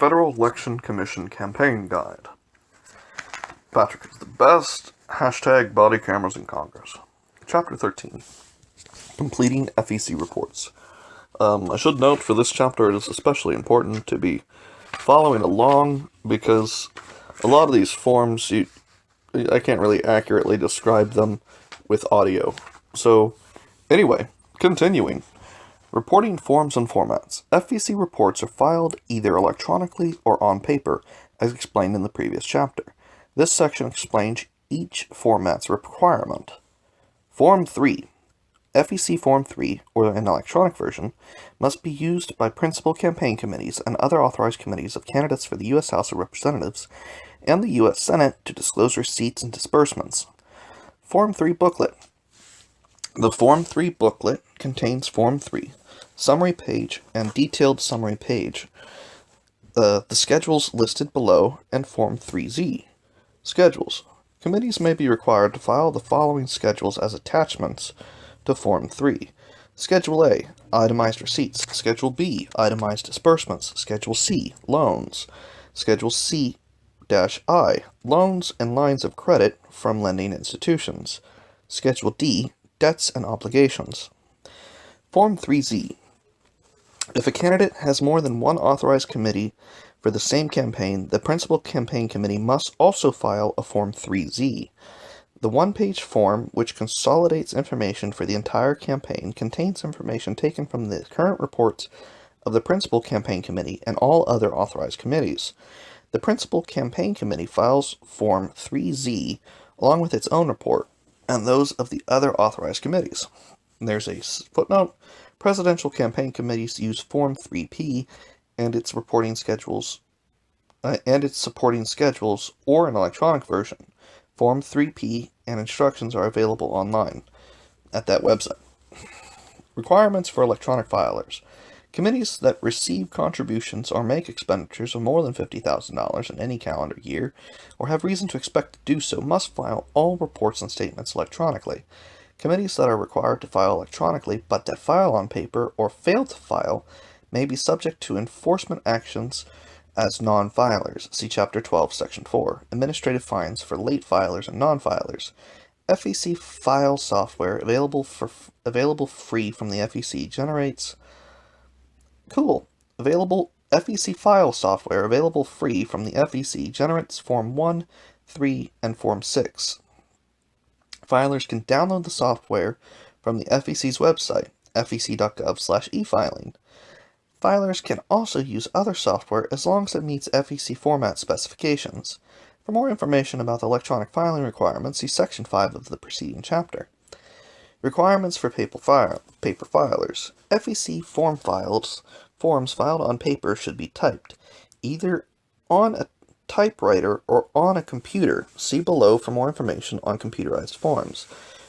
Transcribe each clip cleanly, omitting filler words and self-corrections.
Federal Election Commission Campaign Guide. Patrick is the best. Hashtag body cameras in Congress. Chapter 13. Completing FEC Reports. I should note for this chapter it is especially important to be following along because a lot of these forms, I can't really accurately describe them with audio. So, anyway, continuing. Reporting forms and formats. FEC reports are filed either electronically or on paper, as explained in the previous chapter. This section explains each format's requirement. Form 3. FEC Form 3, or an electronic version, must be used by principal campaign committees and other authorized committees of candidates for the U.S. House of Representatives and the U.S. Senate to disclose receipts and disbursements. Form 3 Booklet. The Form 3 booklet contains Form 3, summary page, and detailed summary page, the schedules listed below, and Form 3Z. Schedules. Committees may be required to file the following schedules as attachments to Form 3. Schedule A, itemized receipts. Schedule B, itemized disbursements. Schedule C, loans. Schedule C-I, loans and lines of credit from lending institutions. Schedule D, debts and obligations. Form 3Z. If a candidate has more than one authorized committee for the same campaign, the principal campaign committee must also file a Form 3Z. The one-page form, which consolidates information for the entire campaign, contains information taken from the current reports of the principal campaign committee and all other authorized committees. The principal campaign committee files Form 3Z along with its own report and those of the other authorized committees. There's a footnote. Presidential campaign committees use Form 3P and its supporting schedules or an electronic version. Form 3P and instructions are available online at that website. Requirements for electronic filers. Committees that receive contributions or make expenditures of more than $50,000 in any calendar year, or have reason to expect to do so, must file all reports and statements electronically. Committees that are required to file electronically, but that file on paper or fail to file, may be subject to enforcement actions as non-filers. See Chapter 12, Section 4. Administrative fines for late filers and non-filers. FEC file software available free from the FEC generates FEC file software available free from the FEC generates Form 1, 3, and Form 6. Filers can download the software from the FEC's website, fec.gov/efiling. Filers can also use other software as long as it meets FEC format specifications. For more information about the electronic filing requirements, see Section 5 of the preceding chapter. Requirements for paper filers. FEC forms filed on paper should be typed, either on a typewriter or on a computer. See below for more information on computerized forms.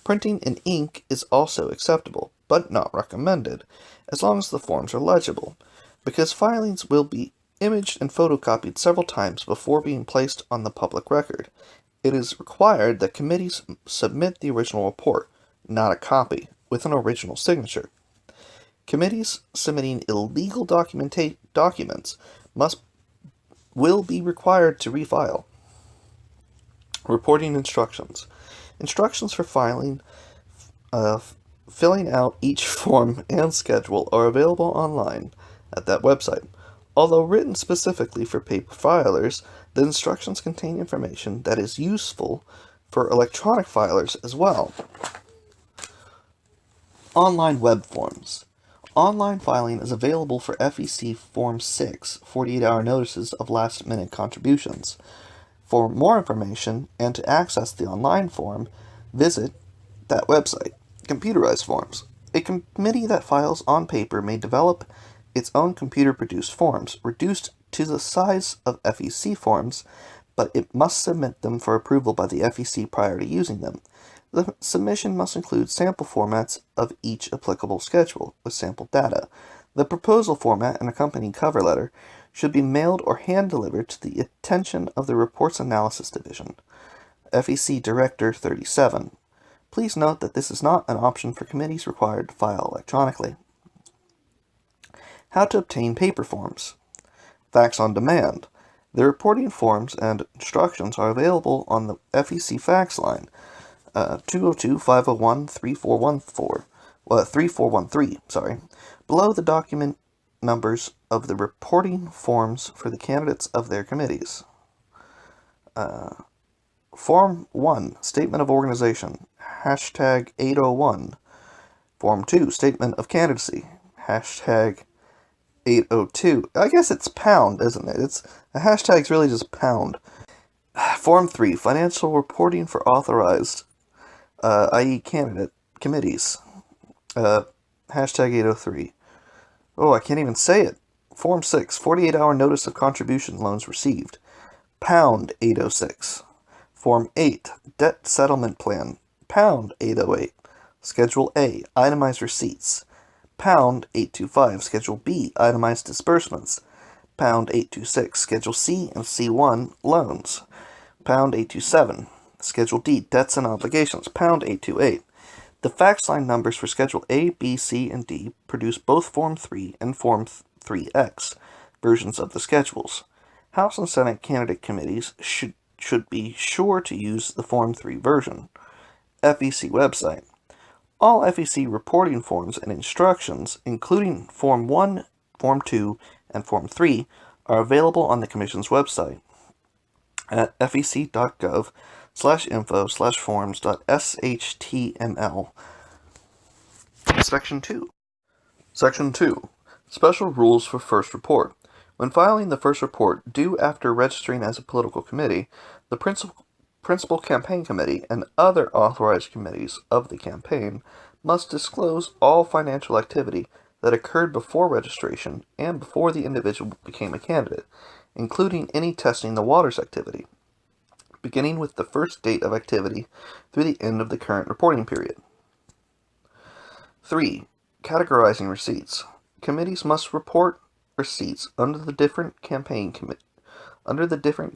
Printing in ink is also acceptable, but not recommended, as long as the forms are legible, because filings will be imaged and photocopied several times before being placed on the public record. It is required that committees submit the original report, not a copy, with an original signature. Committees submitting illegal documents will be required to refile. Reporting instructions. Instructions for filling out each form and schedule are available online at that website. Although written specifically for paper filers, the instructions contain information that is useful for electronic filers as well. Online web forms. Online filing is available for FEC Form 6, 48-hour notices of last-minute contributions. For more information and to access the online form, visit that website. Computerized forms. A committee that files on paper may develop its own computer-produced forms, reduced to the size of FEC forms, but it must submit them for approval by the FEC prior to using them. The submission must include sample formats of each applicable schedule with sample data. The proposal format and accompanying cover letter should be mailed or hand-delivered to the attention of the Reports Analysis Division. FEC Director 37. Please note that this is not an option for committees required to file electronically. How to obtain paper forms. Facts on demand. The reporting forms and instructions are available on the FEC fax line, 202-501-3413, below the document numbers of the reporting forms for the candidates of their committees. Form 1, Statement of Organization, hashtag 801. Form 2, Statement of Candidacy, hashtag 802. I guess it's pound, isn't it? A hashtag's really just pound. Form 3, Financial Reporting for Authorized, i.e. candidate committees, hashtag 803. Oh, I can't even say it. Form 6, 48-hour Notice of Contribution Loans Received, pound 806. Form 8, Debt Settlement Plan, pound 808. Schedule A, Itemized Receipts, pound 825. Schedule B, Itemized Disbursements, pound 826. Schedule C and C1, Loans, pound 827. Schedule D, Debts and Obligations, pound 828. The fax line numbers for Schedule A, B, C, and D produce both Form 3 and Form 3X versions of the schedules. House and Senate candidate committees should be sure to use the Form 3 version. FEC website. All FEC reporting forms and instructions, including Form 1, Form 2, and Form 3, are available on the Commission's website at fec.gov/info/forms.shtml. Section 2. Section 2. Special Rules for First Report. When filing the first report due after registering as a political committee, the principal campaign committee and other authorized committees of the campaign must disclose all financial activity that occurred before registration and before the individual became a candidate, including any testing the waters activity, beginning with the first date of activity through the end of the current reporting period. 3. Categorizing receipts. Committees must report receipts under the different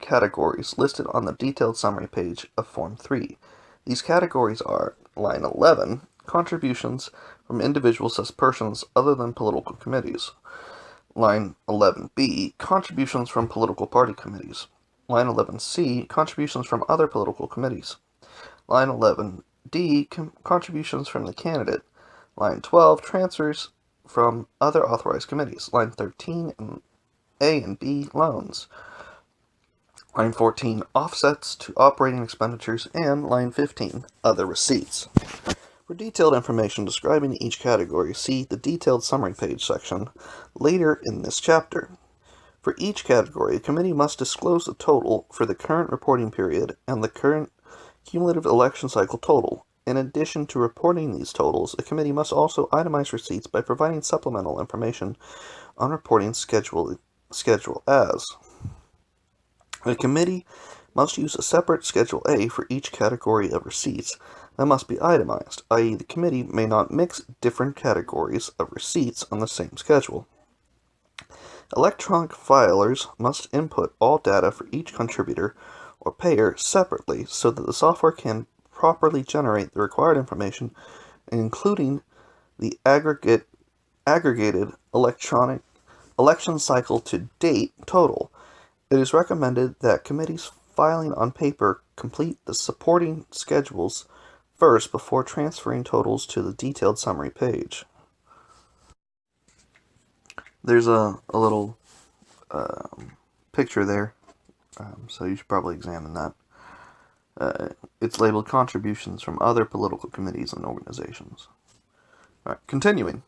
categories listed on the detailed summary page of Form 3. These categories are line 11, contributions from individuals as persons other than political committees. Line 11B, contributions from political party committees. Line 11C, contributions from other political committees. Line 11D, contributions from the candidate. Line 12, transfers from other authorized committees. Line 13, A and B, loans. Line 14, offsets to operating expenditures. And line 15, other receipts. For detailed information describing each category, see the detailed summary page section later in this chapter. For each category, a committee must disclose the total for the current reporting period and the current cumulative election cycle total. In addition to reporting these totals, a committee must also itemize receipts by providing supplemental information on reporting schedule as. A committee must use a separate Schedule A for each category of receipts that must be itemized, i.e. the committee may not mix different categories of receipts on the same schedule. Electronic filers must input all data for each contributor or payer separately so that the software can properly generate the required information, including the aggregated electronic election cycle to date total. It is recommended that committees filing on paper complete the supporting schedules first before transferring totals to the detailed summary page. There's a little picture there, so you should probably examine that. It's labeled Contributions from Other Political Committees and Organizations. All right, continuing.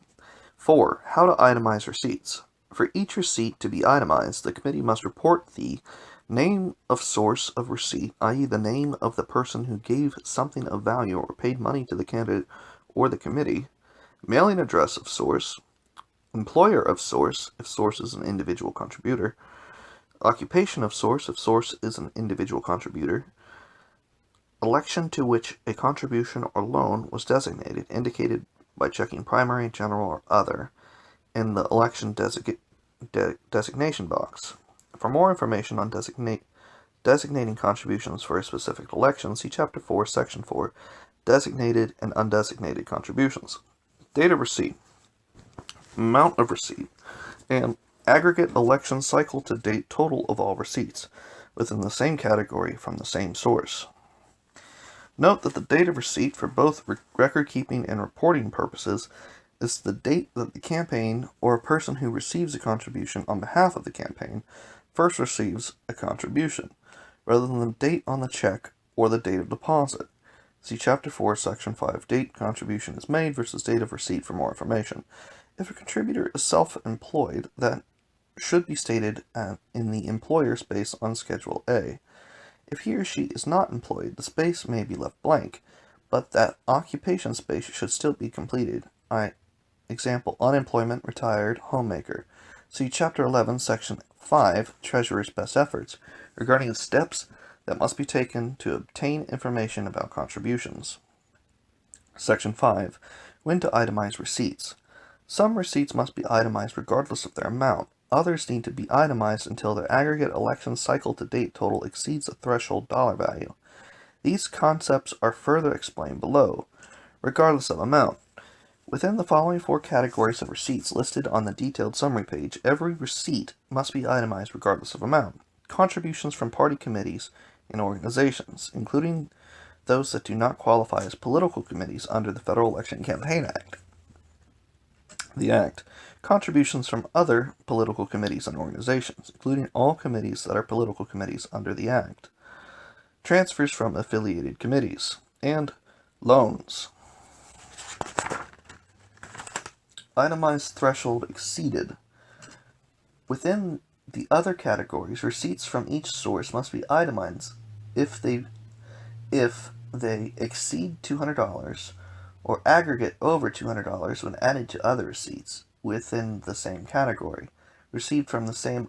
4. How to itemize receipts. For each receipt to be itemized, the committee must report the name of source of receipt, i.e. the name of the person who gave something of value or paid money to the candidate or the committee, mailing address of source, employer of source, if source is an individual contributor, occupation of source, if source is an individual contributor, election to which a contribution or loan was designated, indicated by checking primary, general, or other in the election designation box. For more information on designating contributions for a specific election, see Chapter 4, Section 4, Designated and Undesignated Contributions. Date of receipt, amount of receipt, and aggregate election cycle to date total of all receipts within the same category from the same source. Note that the date of receipt for both record-keeping and reporting purposes is the date that the campaign or a person who receives a contribution on behalf of the campaign first receives a contribution, rather than the date on the check or the date of deposit. See Chapter 4, Section 5, Date contribution is made versus date of receipt for more information. If a contributor is self-employed, that should be stated in the employer space on Schedule A. If he or she is not employed, the space may be left blank, but that occupation space should still be completed. Example, unemployment, retired, homemaker. See Chapter 11, Section 5, Treasurer's Best Efforts, regarding the steps that must be taken to obtain information about contributions. Section 5, When to itemize receipts. Some receipts must be itemized regardless of their amount. Others need to be itemized until their aggregate election cycle to date total exceeds a threshold dollar value. These concepts are further explained below, regardless of amount. Within the following 4 categories of receipts listed on the detailed summary page, every receipt must be itemized regardless of amount. Contributions from party committees and organizations, including those that do not qualify as political committees under the Federal Election Campaign Act. The Act. Contributions from other political committees and organizations, including all committees that are political committees under the Act. Transfers from affiliated committees. And loans. Itemized threshold exceeded. Within the other categories, receipts from each source must be itemized if they exceed $200 or aggregate over $200 when added to other receipts within the same category, received from the same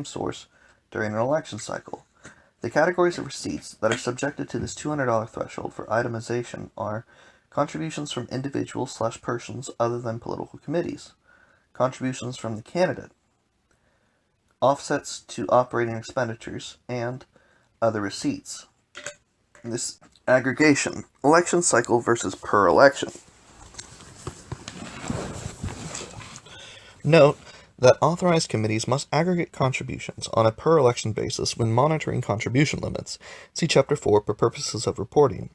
source during an election cycle. The categories of receipts that are subjected to this $200 threshold for itemization are contributions from individuals/persons other than political committees, contributions from the candidate, offsets to operating expenditures, and other receipts. This aggregation, election cycle versus per election. Note that authorized committees must aggregate contributions on a per election basis when monitoring contribution limits. See Chapter 4 for purposes of reporting.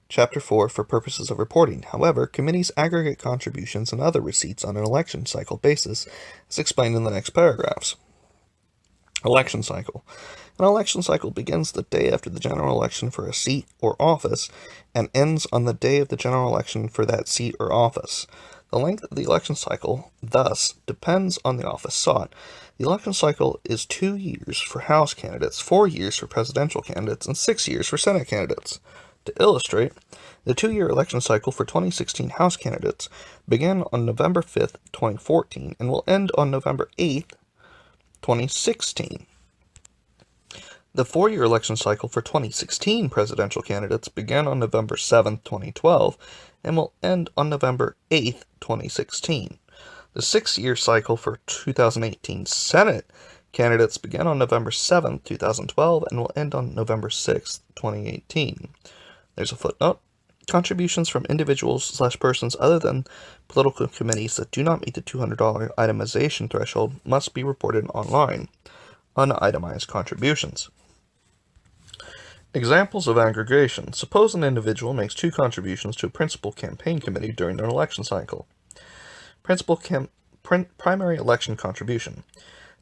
Chapter 4 for purposes of reporting. However, committees aggregate contributions and other receipts on an election cycle basis, as explained in the next paragraphs. Election cycle. An election cycle begins the day after the general election for a seat or office and ends on the day of the general election for that seat or office. The length of the election cycle, thus, depends on the office sought. The election cycle is 2 years for House candidates, 4 years for presidential candidates, and 6 years for Senate candidates. To illustrate, the 2-year election cycle for 2016 House candidates began on November 5th, 2014, and will end on November 8th, 2016. The 4-year election cycle for 2016 presidential candidates began on November 7th, 2012, and will end on November 8th, 2016. The 6-year cycle for 2018 Senate candidates began on November 7th, 2012, and will end on November 6th, 2018. There's a footnote. Contributions from individuals/persons other than political committees that do not meet the $200 itemization threshold must be reported online. Unitemized contributions. Examples of aggregation. Suppose an individual makes 2 contributions to a principal campaign committee during an election cycle. Primary election contribution.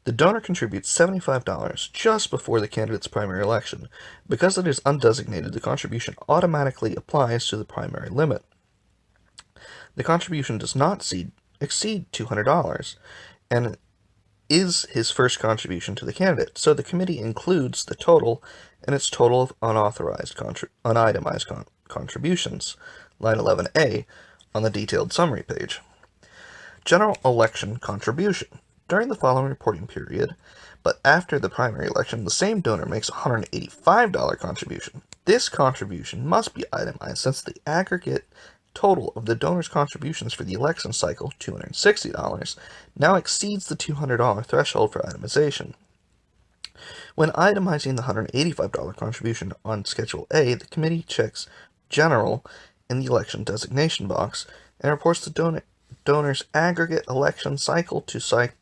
The donor contributes $75 just before the candidate's primary election. Because it is undesignated, the contribution automatically applies to the primary limit. The contribution does not exceed $200 and is his first contribution to the candidate, so the committee includes the total in its total of unitemized contributions, line 11A, on the detailed summary page. General election contribution. During the following reporting period, but after the primary election, the same donor makes a $185 contribution. This contribution must be itemized since the aggregate total of the donor's contributions for the election cycle, $260, now exceeds the $200 threshold for itemization. When itemizing the $185 contribution on Schedule A, the committee checks General in the election designation box and reports the donor's aggregate election cycle total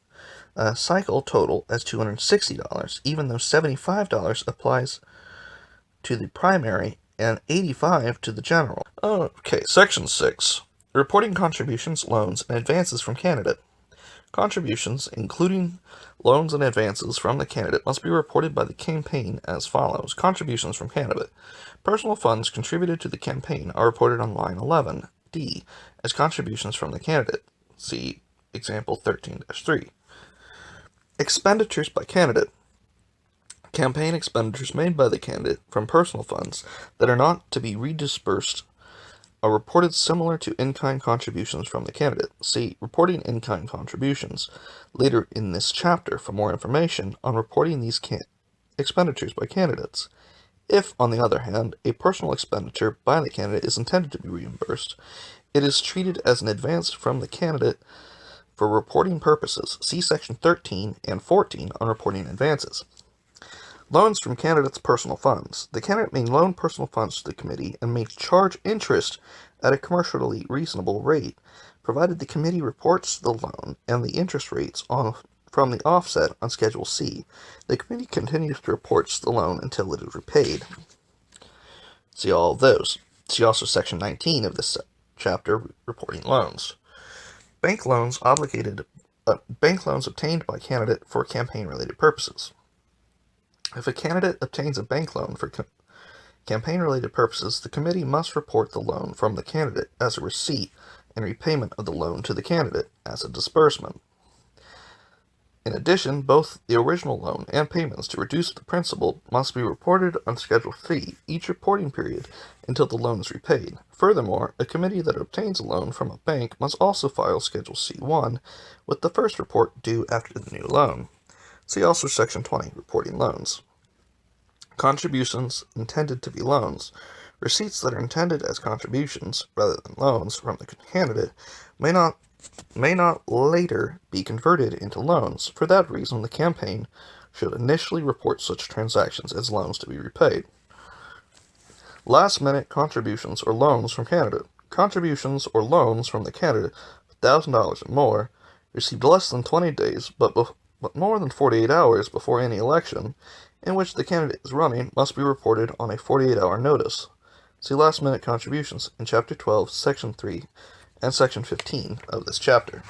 as $260, even though $75 applies to the primary and $85 to the general. Okay, Section 6. Reporting contributions, loans, and advances from candidate. Contributions, including loans and advances from the candidate, must be reported by the campaign as follows. Contributions from candidate. Personal funds contributed to the campaign are reported on line 11, D, as contributions from the candidate. See example 13-3. Expenditures by candidate. Campaign expenditures made by the candidate from personal funds that are not to be redisbursed are reported similar to in-kind contributions from the candidate. See reporting in-kind contributions later in this chapter for more information on reporting these expenditures by candidates. If, on the other hand, a personal expenditure by the candidate is intended to be reimbursed, it is treated as an advance from the candidate for reporting purposes. See Section 13 and 14 on reporting advances. Loans from candidates' personal funds. The candidate may loan personal funds to the committee and may charge interest at a commercially reasonable rate, provided the committee reports the loan and the interest rates from the offset on Schedule C. The committee continues to report the loan until it is repaid. See all of those. See also Section 19 of this chapter, reporting loans. Bank loans obtained by candidate for campaign-related purposes. If a candidate obtains a bank loan for campaign-related purposes, the committee must report the loan from the candidate as a receipt and repayment of the loan to the candidate as a disbursement. In addition, both the original loan and payments to reduce the principal must be reported on Schedule C each reporting period until the loan is repaid. Furthermore, a committee that obtains a loan from a bank must also file Schedule C1 with the first report due after the new loan. See also Section 20, reporting loans. Contributions intended to be loans. Receipts that are intended as contributions rather than loans from the candidate may not later be converted into loans. For that reason, the campaign should initially report such transactions as loans to be repaid. Last-minute contributions or loans from candidate. Contributions or loans from the candidate of $1,000 or more, received less than 20 days but more than 48 hours before any election, in which the candidate is running, must be reported on a 48-hour notice. See last-minute contributions in Chapter 12, Section 3, and Section 15 of this chapter.